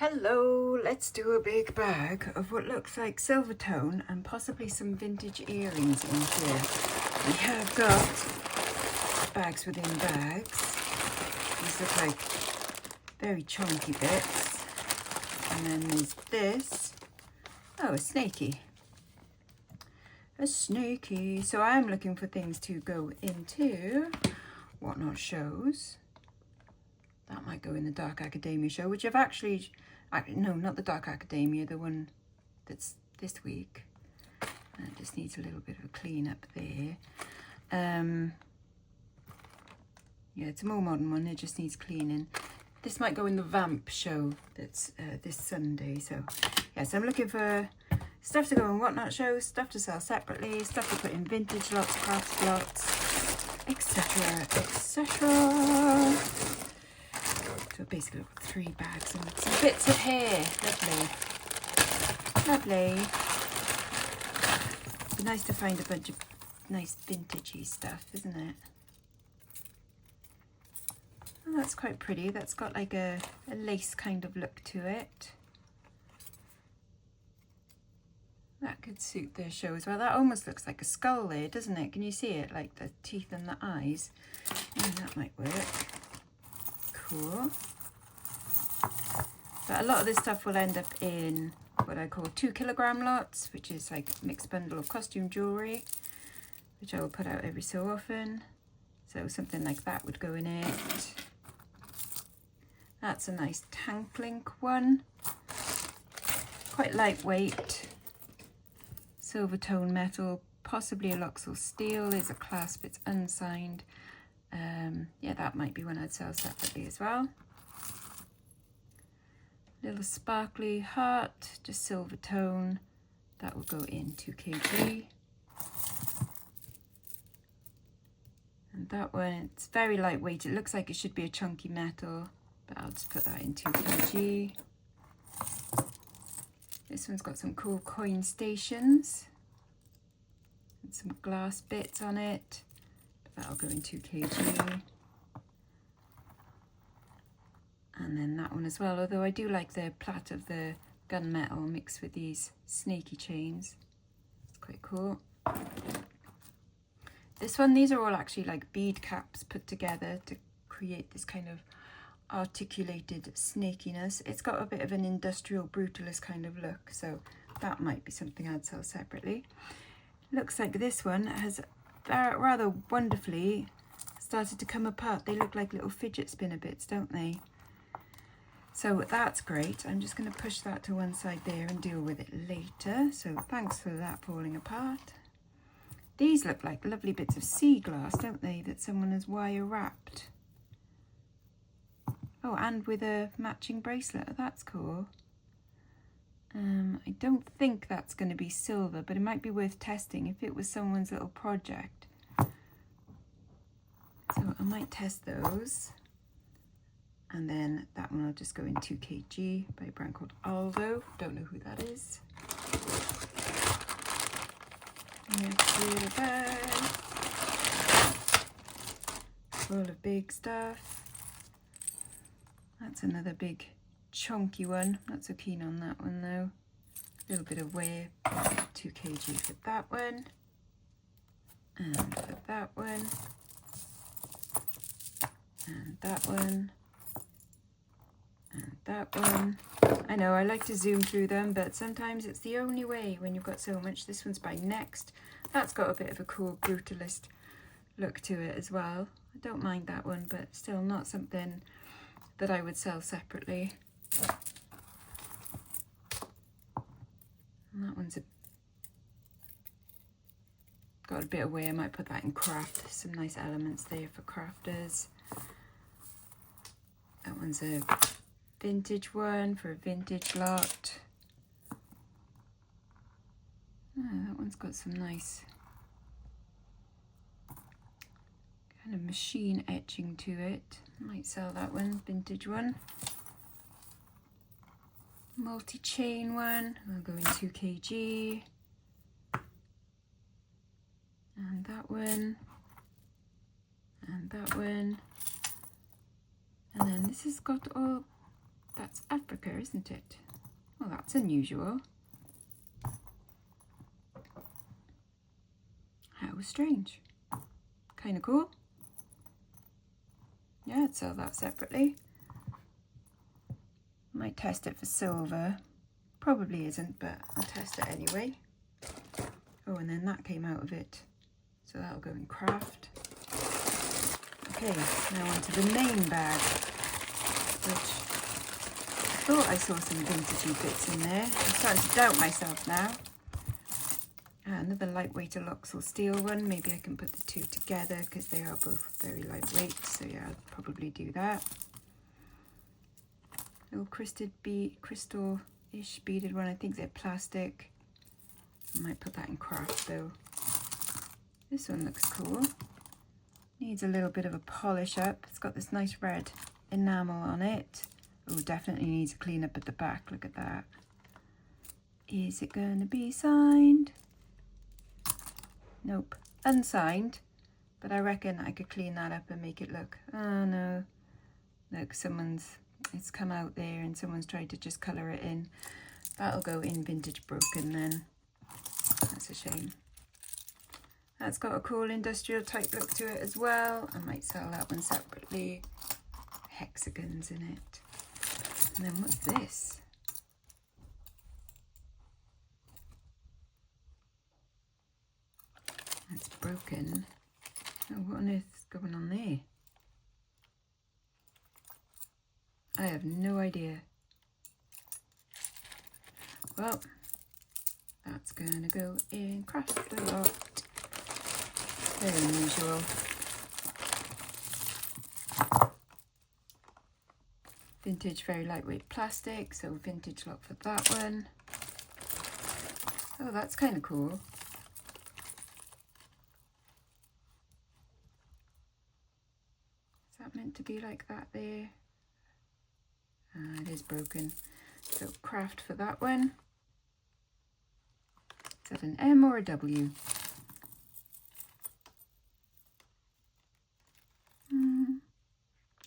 Hello, let's do a big bag of what looks like silver tone and possibly some vintage earrings in here. We have got bags within bags. These look like very chunky bits. And then there's this. Oh, a snaky. A snaky. So I am looking for things to go into Whatnot shows. That might go in the Dark Academia show, which I've actually, no, not the Dark Academia, the one that's this week. It just needs a little bit of a clean up there. Yeah, it's a more modern one, it just needs cleaning. This might go in the Vamp show that's this Sunday. So, yes, I'm looking for stuff to go in Whatnot shows, stuff to sell separately, stuff to put in vintage lots, craft lots, etc., etc. So basically I've got 3 bags and some bits of hair. Lovely. Lovely. It'd be nice to find a bunch of nice vintagey stuff, isn't it? Oh, that's quite pretty. That's got like a lace kind of look to it. That could suit their show as well. That almost looks like a skull there, doesn't it? Can you see it? Like the teeth and the eyes. Yeah, that might work. Cool. But a lot of this stuff will end up in what I call 2 kilogram lots, which is like a mixed bundle of costume jewellery, which I will put out every so often. So something like that would go in it. That's a nice tank link one. Quite lightweight. Silver tone metal, possibly a Luxor steel. There's a clasp, it's unsigned. Yeah, that might be one I'd sell separately as well. Little sparkly heart, just silver tone. That will go in 2 kg. And that one, it's very lightweight. It looks like it should be a chunky metal, but I'll just put that in 2 kg. This one's got some cool coin stations and some glass bits on it. That'll go in 2 kg. And then that one as well, although I do like the plait of the gunmetal mixed with these snaky chains. It's quite cool. This one, these are all actually like bead caps put together to create this kind of articulated snakiness. It's got a bit of an industrial brutalist kind of look, so that might be something I'd sell separately. Looks like this one has rather wonderfully started to come apart. They look like little fidget spinner bits, don't they? So that's great. I'm just going to push that to one side there and deal with it later. So thanks for that falling apart. These look like lovely bits of sea glass, don't they, that someone has wire wrapped. Oh, and with a matching bracelet. That's cool. I don't think that's going to be silver, but it might be worth testing if it was someone's little project. So I might test those. And then that one I'll just go in 2 kg by a brand called Aldo. Don't know who that is. Next little bag. Full of big stuff. That's another big chunky one. Not so keen on that one though. A little bit of wear. 2 kg for that one. And for that one. And that one. And that one. I know I like to zoom through them, but sometimes it's the only way when you've got so much. This one's by Next. That's got a bit of a cool brutalist look to it as well. I don't mind that one, but still not something that I would sell separately. And that one's got a bit of wear. I might put that in craft. Some nice elements there for crafters. That one's a vintage one for a vintage lot. Oh, that one's got some nice kind of machine etching to it. Might sell that one, vintage one. Multi-chain one, I'll go in 2 kg. And that one. And that one. And then this has got all That's Africa, isn't it? Well, that's unusual. How strange. Kind of cool. Yeah, I'd sell that separately. Might test it for silver. Probably isn't, but I'll test it anyway. Oh, and then that came out of it. So that'll go in craft. Okay, now onto the main bag, which I thought I saw some vintagey bits in there. I'm starting to doubt myself now. Another lightweight Aloxal steel one. Maybe I can put the two together because they are both very lightweight. So yeah, I'll probably do that. Little crystal-ish beaded one. I think they're plastic. I might put that in craft though. This one looks cool. Needs a little bit of a polish up. It's got this nice red enamel on it. Oh, definitely needs a clean up at the back. Look at that. Is it going to be signed? Nope, unsigned. But I reckon I could clean that up and make it look, oh no. Look, it's come out there and someone's tried to just colour it in. That'll go in vintage broken then. That's a shame. That's got a cool industrial type look to it as well. I might sell that one separately. Hexagons in it. And then what's this? That's broken. Oh, what on earth is going on there? I have no idea. Well, that's going to go in craft a lot. Very unusual. Vintage, very lightweight plastic, so vintage lock for that one. Oh, that's kind of cool. Is that meant to be like that there? It is broken. So craft for that one. Is that an M or a W?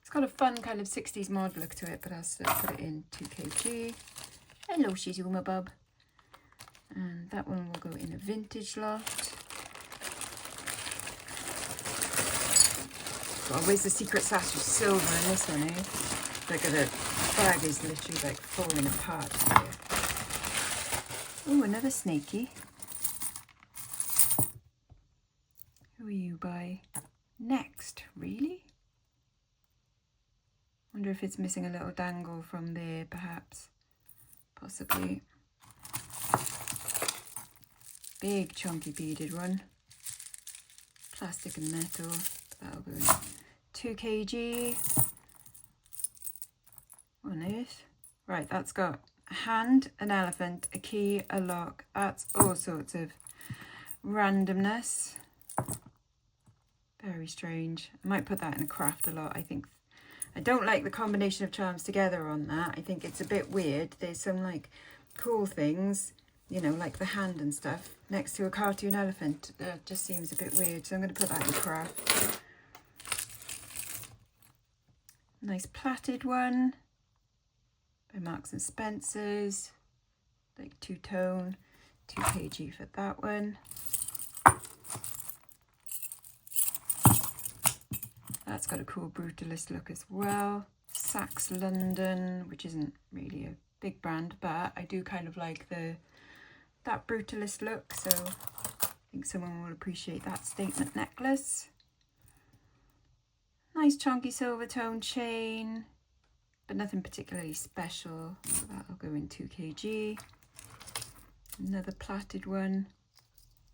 It's got a fun kind of 60s mod look to it, but I'll still put it in 2kg. Hello, Shizuma Bub. And that one will go in a vintage lot. Oh, where's the secret sash of silver in this one, eh? Look at it. The bag is literally like falling apart here. Oh, another snaky. Who are you by? Next, really? Wonder if it's missing a little dangle from there, perhaps. Possibly. Big chunky beaded one. Plastic and metal. That'll go in 2kg. What on earth? Right, that's got a hand, an elephant, a key, a lock. That's all sorts of randomness. Very strange. I might put that in a craft a lot. I don't like the combination of charms together on that. I think it's a bit weird. There's some like cool things, you know, like the hand and stuff next to a cartoon elephant. That just seems a bit weird. So I'm going to put that in craft. Nice plaited one by Marks and Spencer's. Like two-tone, 2kg for that one. That's got a cool brutalist look as well. Saks London, which isn't really a big brand, but I do kind of like that brutalist look, so I think someone will appreciate that statement necklace. Nice chunky silver tone chain, but nothing particularly special, so that'll go in 2kg. Another plaited one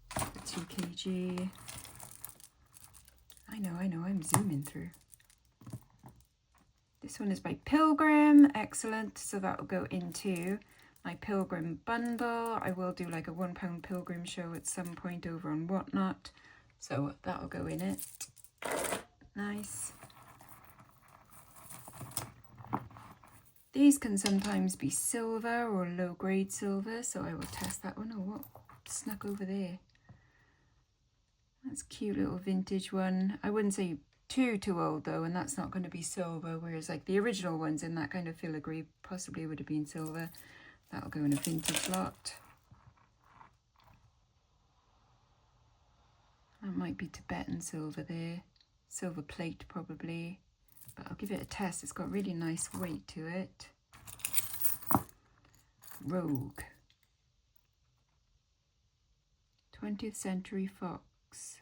for 2kg. I know, I'm zooming through. This one is by Pilgrim, excellent. So that will go into my Pilgrim bundle. I will do like a £1 Pilgrim show at some point over on Whatnot. So that'll go in it. Nice. These can sometimes be silver or low grade silver, so I will test that one. Oh, what snuck over there? That's a cute little vintage one. I wouldn't say too old though, and that's not going to be silver, whereas like the original ones in that kind of filigree possibly would have been silver. That'll go in a vintage lot. That might be Tibetan silver there. Silver plate probably, but I'll give it a test. It's got really nice weight to it. Rogue. 20th Century Fox.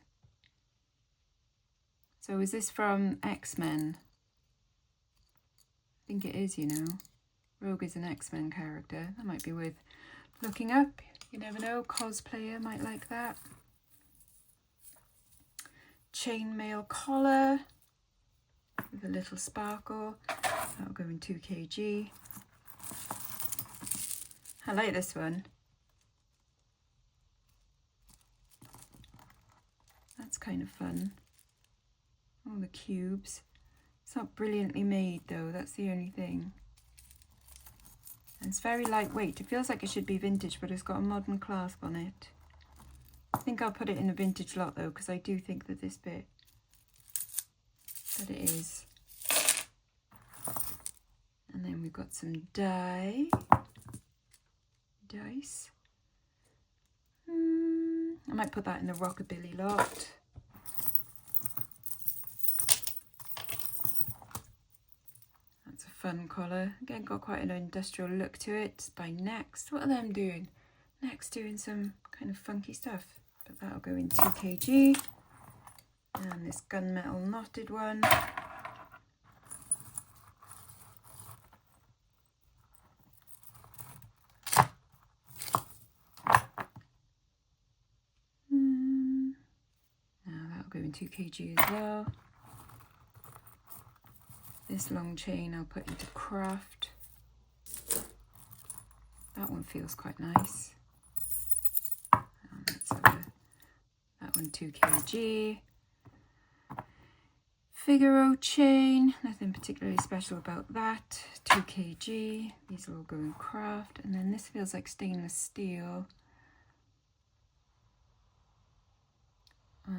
So is this from X-Men? I think it is, you know. Rogue is an X-Men character. That might be worth looking up. You never know, cosplayer might like that. Chainmail collar with a little sparkle. That'll go in 2 kg. I like this one. That's kind of fun. All the cubes. It's not brilliantly made though, that's the only thing. And it's very lightweight. It feels like it should be vintage, but it's got a modern clasp on it. I think I'll put it in a vintage lot though, because I do think that this bit, that it is. And then we've got some dice. I might put that in the rockabilly lot. That's a fun collar. Again, got quite an industrial look to it. It's by Next. What are them doing? Next doing some kind of funky stuff. But that'll go in 2 kg. And this gunmetal knotted one. Go in 2 kg as well. This long chain I'll put into craft. That one feels quite nice. Let's have that one 2 kg. Figaro chain, nothing particularly special about that. 2 kg. These will all go in craft. And then this feels like stainless steel.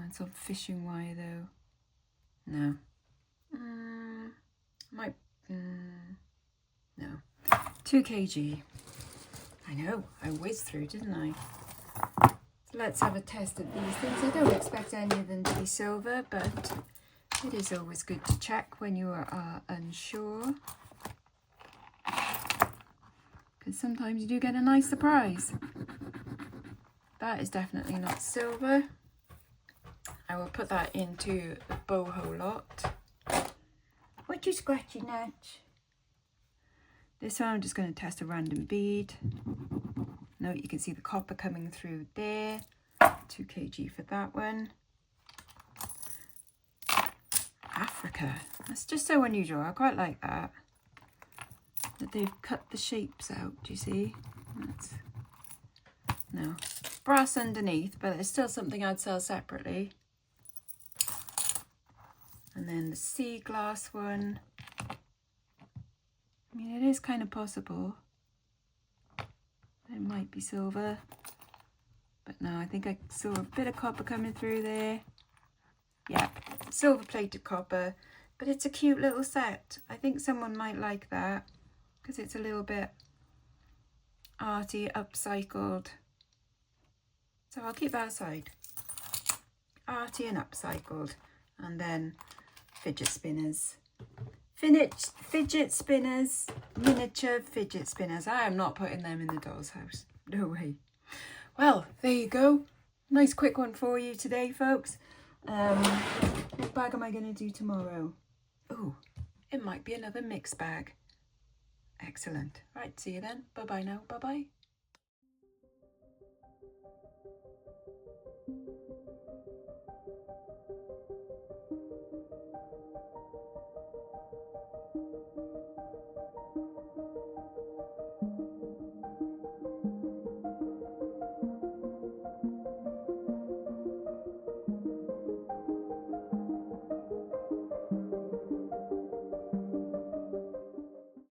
It's on fishing wire though. No. No. 2 kg. I know, I whizzed through, didn't I? So let's have a test of these things. I don't expect any of them to be silver, but it is always good to check when you are unsure. Because sometimes you do get a nice surprise. That is definitely not silver. I will put that into the boho lot. What you scratching at? This one I'm just going to test a random bead. Note you can see the copper coming through there. 2 kg for that one. Africa. That's just so unusual. I quite like that. That they've cut the shapes out, do you see? That's... No. Brass underneath, but it's still something I'd sell separately. And then the sea glass one. I mean, it is kind of possible. It might be silver. But no, I think I saw a bit of copper coming through there. Yeah, silver plated copper. But it's a cute little set. I think someone might like that. Because it's a little bit arty, upcycled. So I'll keep that aside. Arty and upcycled. And then fidget spinners. Fidget spinners. Miniature fidget spinners. I am not putting them in the doll's house. No way. Well, there you go. Nice quick one for you today, folks. What bag am I going to do tomorrow? Oh, it might be another mixed bag. Excellent. Right, see you then. Bye-bye now. Bye-bye.